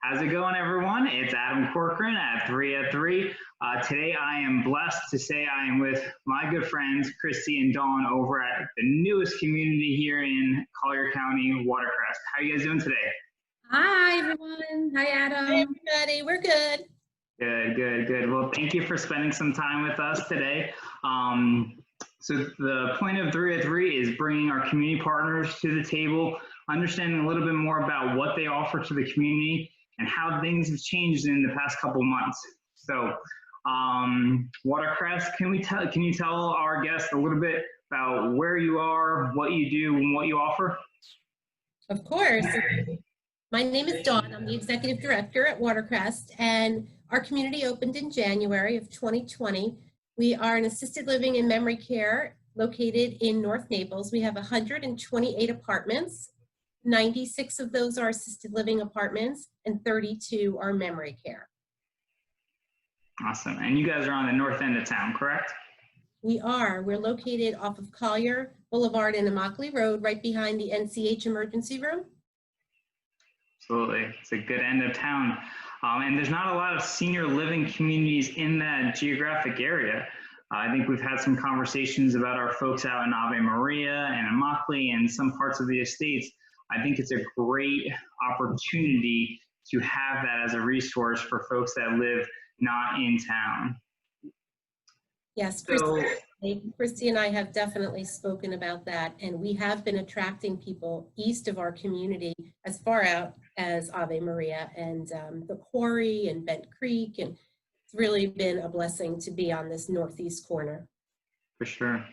How's it going, everyone? It's Adam Corcoran at 3 at 3. Today, I am blessed to say I am with my good friends, Kristi and Dawn, over at the newest community here in Collier County, Watercrest. How are you guys doing today? Hi, everyone. Hi, Adam. Hi, everybody. We're good. Good. Well, thank you for spending some time with us today. So the point of 3 at 3 is bringing our community partners to the table, understanding a little bit more about what they offer to the community and how things have changed in the past couple months. So, Watercrest, can you tell our guests a little bit about where you are, what you do, and what you offer? Of course. My name is Dawn. I'm the executive director at Watercrest, and our community opened in January of 2020. We are an assisted living and memory care located in North Naples. We have 128 apartments. 96 of those are assisted living apartments and 32 are memory care. Awesome. And you guys are on the north end of town, correct? We are. We're located off of Collier Boulevard and Immokalee Road, right behind the NCH emergency room. Absolutely. It's a good end of town. And there's not a lot of senior living communities in that geographic area. I think we've had some conversations about our folks out in Ave Maria and Immokalee and some parts of the estates. I think it's a great opportunity to have that as a resource for folks that live not in town. Yes, Kristi and I have definitely spoken about that, and we have been attracting people east of our community as far out as Ave Maria and the Quarry and Bent Creek, and it's really been a blessing to be on this northeast corner. For sure.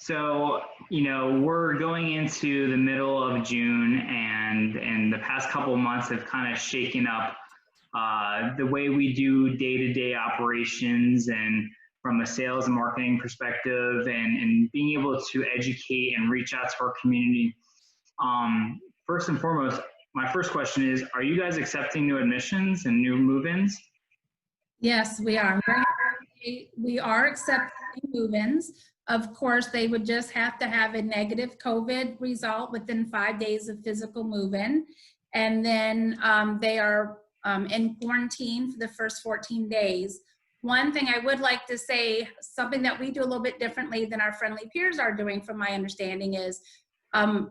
So, we're going into the middle of June, and the past couple of months have kind of shaken up the way we do day-to-day operations, and from a sales and marketing perspective, and being able to educate and reach out to our community. First and foremost, my first question is, are you guys accepting new admissions and new move-ins? Yes, we are. We are accepting move-ins. Of course, they would just have to have a negative COVID result within 5 days of physical move-in. And then they are in quarantine for the first 14 days. One thing I would like to say, something that we do a little bit differently than our friendly peers are doing, from my understanding, is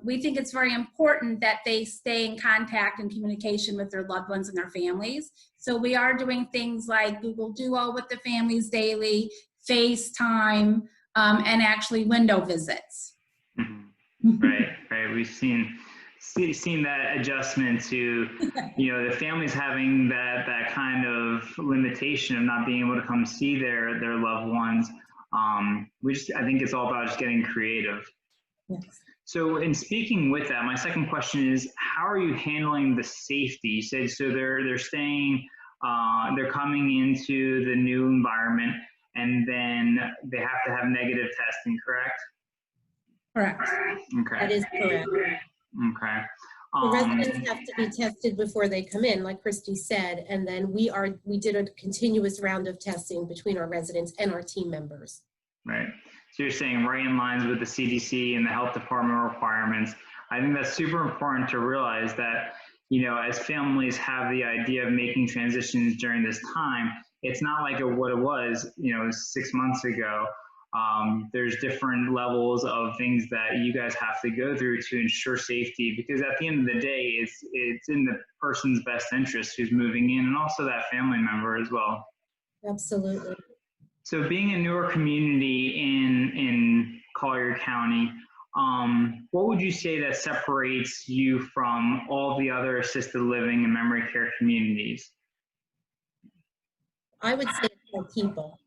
we think it's very important that they stay in contact and communication with their loved ones and their families. So we are doing things like Google Duo with the families daily, FaceTime, and actually window visits. Mm-hmm. Right. We've seen that adjustment to, the families having that kind of limitation of not being able to come see their loved ones. I think it's all about just getting creative. Yes. So in speaking with that, my second question is, how are you handling the safety? You said, so they're staying, they're coming into the new environment, and then they have to have negative testing, correct? Correct. Okay. That is correct. Okay. The residents have to be tested before they come in, like Kristi said, and then we did a continuous round of testing between our residents and our team members. Right. So you're saying right in lines with the CDC and the health department requirements. I think that's super important to realize that, as families have the idea of making transitions during this time, it's not like what it was, 6 months ago. There's different levels of things that you guys have to go through to ensure safety, because at the end of the day, it's in the person's best interest who's moving in, and also that family member as well. Absolutely. So being a newer community in Collier County, what would you say that separates you from all the other assisted living and memory care communities? I would say it's our people.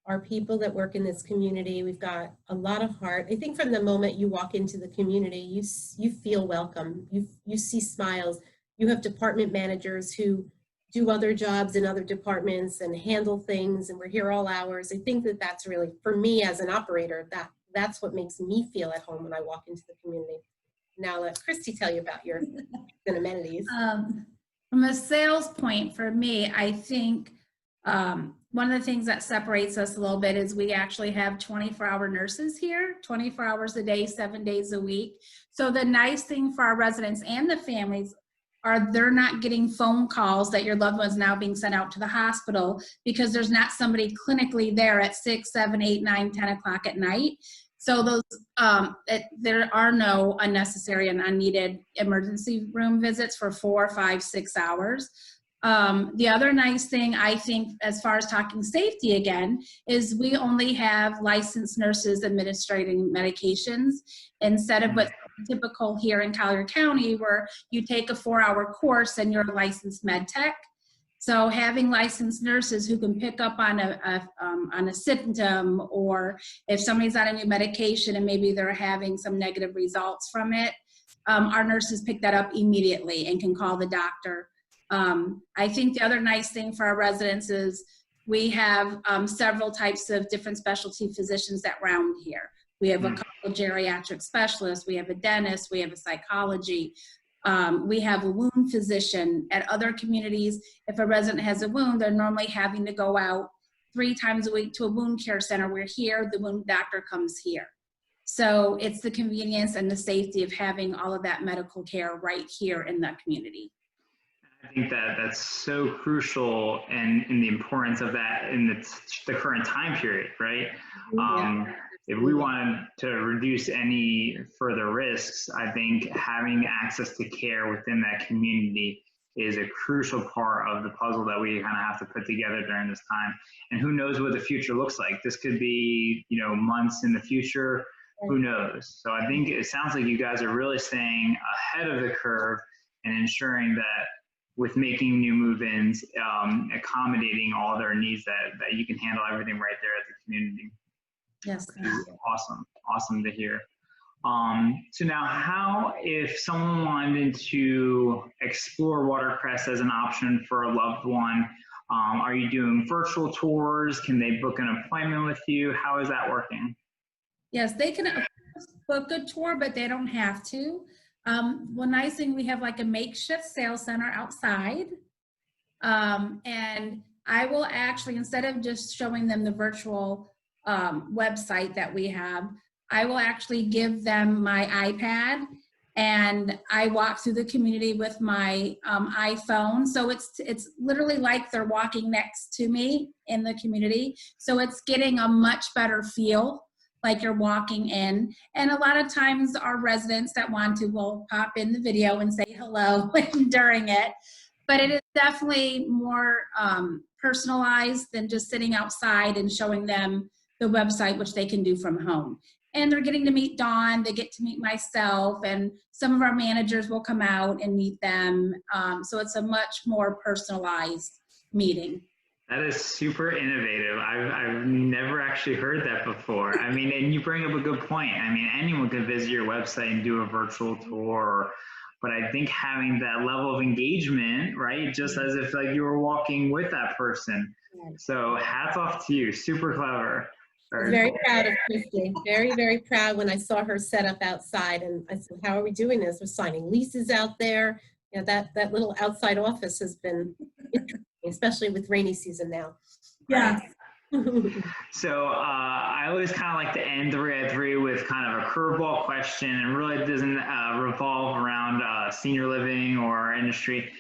Our people that work in this community, we've got a lot of heart. I think from the moment you walk into the community, you feel welcome. You see smiles. You have department managers who do other jobs in other departments and handle things, and we're here all hours. I think that's really, for me as an operator, that's what makes me feel at home when I walk into the community. Now let Kristi tell you about your amenities. From a sales point, for me, I think one of the things that separates us a little bit is we actually have 24-hour nurses here, 24 hours a day, 7 days a week. So the nice thing for our residents and the families they're not getting phone calls that your loved one's now being sent out to the hospital because there's not somebody clinically there at 6, 7, 8, 9, 10 o'clock at night. So those there are no unnecessary and unneeded emergency room visits for 4, 5, 6 hours. The other nice thing, I think, as far as talking safety again, is we only have licensed nurses administering medications instead of what's typical here in Collier County, where you take a 4-hour course and you're a licensed med tech. So having licensed nurses who can pick up on a symptom, or if somebody's on a new medication and maybe they're having some negative results from it, our nurses pick that up immediately and can call the doctor. I think the other nice thing for our residents is we have several types of different specialty physicians that round here. We have a couple of geriatric specialists, we have a dentist, we have a psychology, we have a wound physician. At other communities, if a resident has a wound, they're normally having to go out 3 times a week to a wound care center, where here the wound doctor comes here. So it's the convenience and the safety of having all of that medical care right here in the community. I think that that's so crucial, and in the importance of that in the current time period, right? If we wanted to reduce any further risks, I think having access to care within that community is a crucial part of the puzzle that we kind of have to put together during this time. And who knows what the future looks like? This could be, you know, months in the future. Who knows? So I think it sounds like you guys are really staying ahead of the curve and ensuring that with making new move-ins, accommodating all their needs, that you can handle everything right there at the community. Yes. Awesome to hear. So now, how, if someone wanted to explore Watercrest as an option for a loved one, are you doing virtual tours? Can they book an appointment with you? How is that working? Yes, they can book a tour, but they don't have to. One nice thing, we have like a makeshift sales center outside. And I will actually, instead of just showing them the virtual website that we have, I will actually give them my iPad, and I walk through the community with my iPhone. So it's literally like they're walking next to me in the community. So it's getting a much better feel, like you're walking in. And a lot of times our residents that want to will pop in the video and say hello during it. But it is definitely more personalized than just sitting outside and showing them the website, which they can do from home. And they're getting to meet Dawn, they get to meet myself, and some of our managers will come out and meet them. So it's a much more personalized meeting. That is super innovative. I've never actually heard that before. I mean, and you bring up a good point. I mean, anyone could visit your website and do a virtual tour, but I think having that level of engagement, right, just as if like you were walking with that person. So hats off to you. Super clever. Very proud of Kristi. Very, very proud when I saw her set up outside, and I said, how are we doing this? We're signing leases out there. You know, that little outside office has been interesting, especially with rainy season now. Yeah. So I always kind of like to end 3 at 3 with kind of a curveball question, and really doesn't revolve around senior living or industry.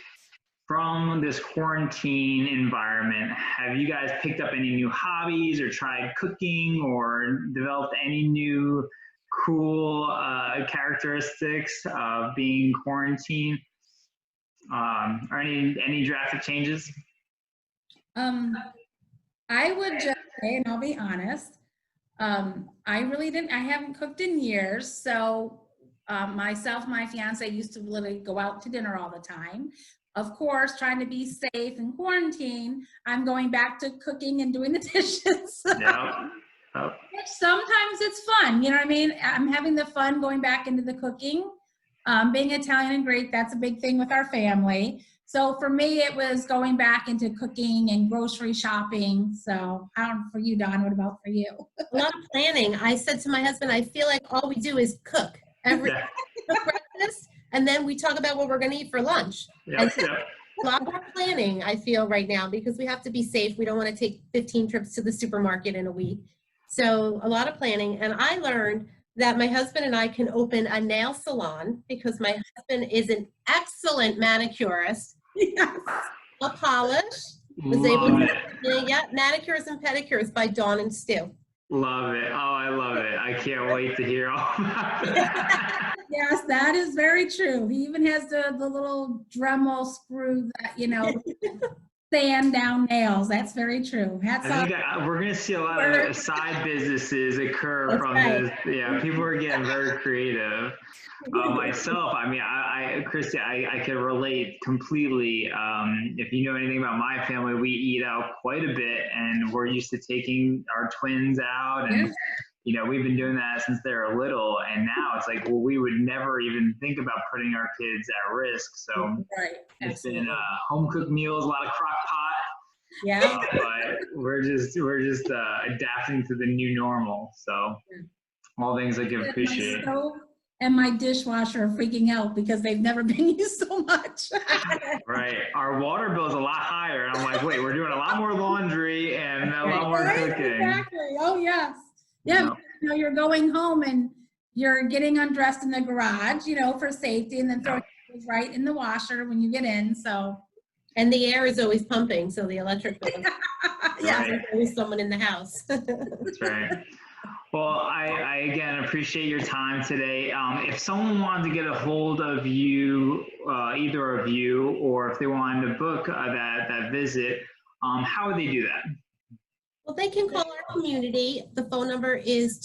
From this quarantine environment, have you guys picked up any new hobbies or tried cooking or developed any new cool characteristics of being quarantined? Or any drastic changes? I would just say, and I'll be honest, I haven't cooked in years. So myself, my fiance used to literally go out to dinner all the time. Of course, trying to be safe in quarantine, I'm going back to cooking and doing the dishes. Yeah. Oh. Sometimes it's fun, you know what I mean? I'm having the fun going back into the cooking. Being Italian and Greek, that's a big thing with our family. So for me, it was going back into cooking and grocery shopping. So for you, Dawn, what about for you? A lot of planning. I said to my husband, I feel like all we do is cook every breakfast, and then we talk about what we're going to eat for lunch. A lot more planning, I feel, right now, because we have to be safe. We don't want to take 15 trips to the supermarket in a week. So a lot of planning. And I learned that my husband and I can open a nail salon because my husband is an excellent manicurist. Yes. A polish. Was able to, yeah, manicures and pedicures by Dawn and Stu. Love it. Oh, I love it. I can't wait to hear all about it. Yes, that is very true. He even has the little Dremel screw that, you know, sand down nails. That's very true. Hats I off. think we're going to see a lot of side businesses occur That's from right. this. Yeah, people are getting very creative. Myself, I mean, Kristi, I can relate completely. If you know anything about my family, we eat out quite a bit, and we're used to taking our twins out, and Yes. you know, we've been doing that since they were little, and now it's like, well, we would never even think about putting our kids at risk. So Right. it's been home cooked meals, a lot of crock pot. Yeah. But we're just adapting to the new normal. So all things I can appreciate. My stove and my dishwasher are freaking out because they've never been used so much. Right. Our water bill is a lot higher. And I'm like, wait, we're doing a lot more laundry and a lot more Right, cooking. exactly. Oh, yes. Yeah, Yep. you know, you're going home and you're getting undressed in the garage, you know, for safety, and then throwing it right in the washer when you get in. So, And the air is always pumping, so the electric bill. yeah. There's always someone in the house. That's right. Well, I again appreciate your time today. If someone wanted to get a hold of you, either of you, or if they wanted to book that visit, how would they do that? Well, they can call our community. The phone number is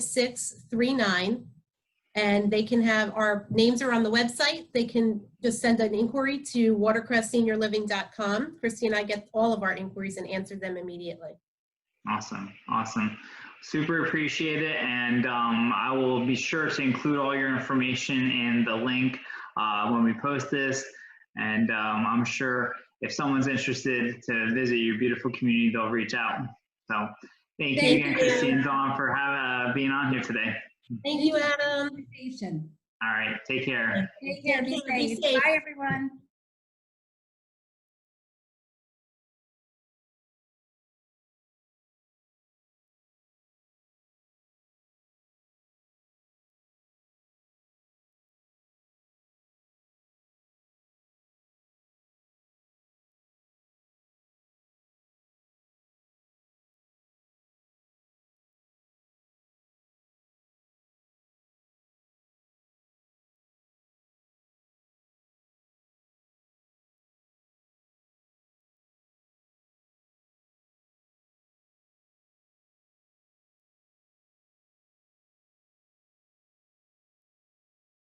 239-734-5639. And they can have, our names are on the website. They can just send an inquiry to watercrestseniorliving.com. Kristi and I get all of our inquiries and answer them immediately. Awesome. Awesome. Super appreciate it. And I will be sure to include all your information in the link when we post this. And I'm sure if someone's interested to visit your beautiful community, they'll reach out. So thank you again, Kristi and Dawn, for being on here today. Thank you, Adam. All right. Take care. Take care. Be Be safe. safe. Bye, everyone.